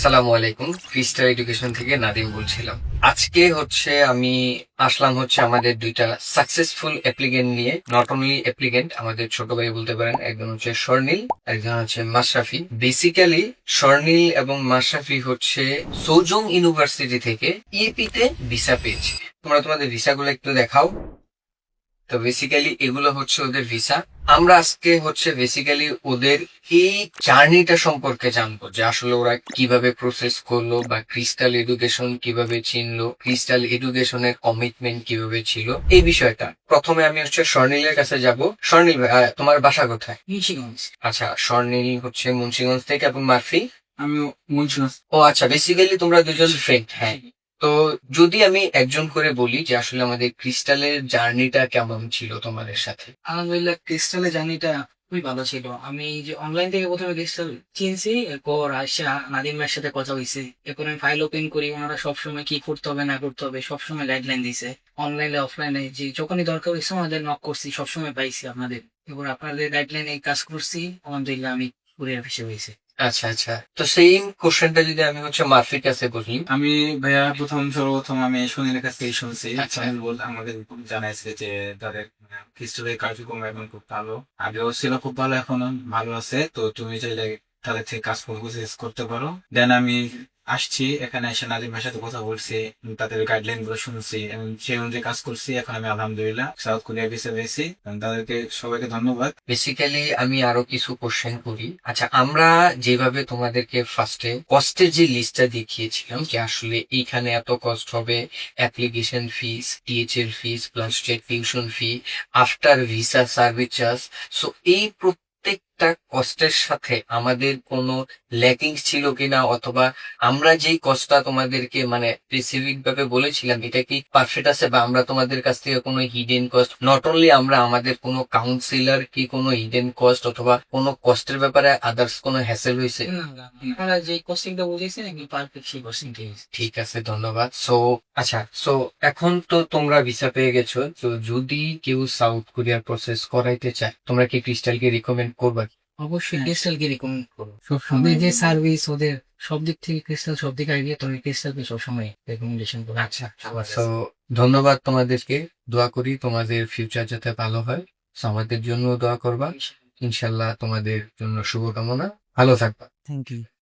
আসসালামু আলাইকুম। Crystal education থেকে নাদিম বলছিলাম। আজকে আমি আসলাম আমাদের দুইটা সাকসেসফুল অ্যাপ্লিকেন্ট নিয়ে। নট অনলি অ্যাপ্লিকেন্ট, আমাদের ছোট ভাই বলতে পারেন। একজন স্বর্ণিল, একজন মাশরাফি। বেসিক্যালি স্বর্ণিল এবং মাশরাফি সৌজং ইউনিভার্সিটি থেকে ইএপি তে ভিসা পেয়েছে। তোমরা তোমাদের ভিসাগুলো একটু দেখাও। তো বেসিক্যালি এগুলো ওদের ভিসা। আমরা আজকে বেসিক্যালি ওদের এই জার্নিটা সম্পর্কে জানবো, যে আসলে ওরা কিভাবে প্রসেস করলো বা ক্রিস্টাল এডুকেশন কিভাবে চিনলো, ক্রিস্টাল এডুকেশনের কমিটমেন্ট কিভাবে ছিল, এই বিষয়টা। প্রথমে আমি স্বর্ণিলের কাছে যাব। স্বর্ণিল ভাই, তোমার বাসা কোথায়? মুন্সিগঞ্জ। আচ্ছা, স্বর্ণিল মুন্সিগঞ্জ থেকে, এবং মারফি? আমি মুন্সিগঞ্জ। ও আচ্ছা, বেসিক্যালি তোমরা দুজন ফ্রেন্ড। হ্যাঁ। তো যদি আমি একজন করে বলি যে আসলে আমাদের ক্রিস্টালের জার্নিটা কেমন ছিল তোমাদের সাথে? আলহামদুলিল্লাহ, ক্রিস্টালের জার্নিটা খুবই ভালো ছিল। আমি যে অনলাইন থেকে প্রথমে ক্রিস্টাল চিনছি, এরপর আসা নাদিম ভাইয়ের সাথে কথা হয়েছে, এরপর আমি ফাইল ওপেন করি। ওনারা সবসময় কি করতে হবে না করতে হবে সবসময় গাইডলাইন দিছে। অনলাইনে অফলাইনে যে যখনই দরকার হয়েছে আমাদের নক করছি, সবসময় পাইছি আপনাদের। এবার আপনাদের গাইডলাইনে কাজ করছি, আলহামদুলিল্লাহ আমি কুরিয়ার হিসেবে হয়েছে। আচ্ছা আচ্ছা, তো সেম কোশ্চেনটা যদি আমি মারফির কাছে বলি। আমি ভাইয়া সর্বপ্রথম আমি সুনীলের কাছ থেকে শুনছি। আচ্ছা। সুনীল আমাদের জানাইছে যে তাদের খ্রিস্টদের কার্যক্রম এখন খুব ভালো, আগেও ছিল খুব ভালো, এখনো ভালো আছে। তো তুমি চাইলে তাদের থেকে কাজ করতে পারো। দেন আমি আসছি, এখানে এসে নাজিম ভাইয়ের সাথে কথা বলছি, তাদের গাইডলাইন গুলো শুনছি এবং সেই অনুযায়ী কাজ করছি। এখন আমি আলহামদুলিল্লাহ সাউথ কোরিয়া ভিসা পেয়েছি। তাদেরকে সবাইকে ধন্যবাদ। বেসিক্যালি আমি আরো কিছু কোশ্চেন করি। আচ্ছা, আমরা যেভাবে তোমাদেরকে ফার্স্টে কস্টের যে লিস্টটা দেখিয়েছিলাম, যে আসলে এইখানে এত কস্ট হবে, অ্যাপ্লিকেশন ফিস, টিএচ এর fees plus tuition fee, after visa service charge, so এই প্রত্যেকটা কস্টের সাথে আমাদের কোনো ল্যাকিংস ছিল কিনা, অথবা আমরা যেই কস্টটা তোমাদেরকে স্পেসিফিক ভাবে বলেছিলাম এটা কি পারফেক্ট আছে, বা আমরা তোমাদের কাছ থেকে কোনো হিডেন কস্ট, নট অনলি আমরা, আমাদের কোনো কাউন্সিলর কি কোনো হিডেন কস্ট অথবা কোনো কস্টের ব্যাপারে আদার্স কোনো হ্যাসেল হয়েছে? আপনারা যে কোচিংটা বুঝেছেন একদম পারফেক্ট সেই কোচিংটাই। ঠিক আছে, ধন্যবাদ। আচ্ছা, এখন তো তোমরা ভিসা পেয়ে গেছো, তো যদি কেউ সাউথ কোরিয়ার প্রসেস করাইতে চায়, তোমরা কি ক্রিস্টালকে রিকমেন্ড করবা? অবশ্যই ক্রিস্টালকে রিকমেন্ড করবো সবসময়। যে সার্ভিস ওদের সব দিক থেকে, ক্রিস্টাল সব দিকে আইডিয়া, তবে ক্রিস্টালকে সবসময় রেকমেন্ডেশন করবো। আচ্ছা, ধন্যবাদ তোমাদেরকে। দোয়া করি তোমাদের ফিউচার যাতে ভালো হয়। আমাদের জন্য দোয়া করবা। ইনশাল্লাহ তোমাদের জন্য শুভকামনা। ভালো থাকবা। Thank you.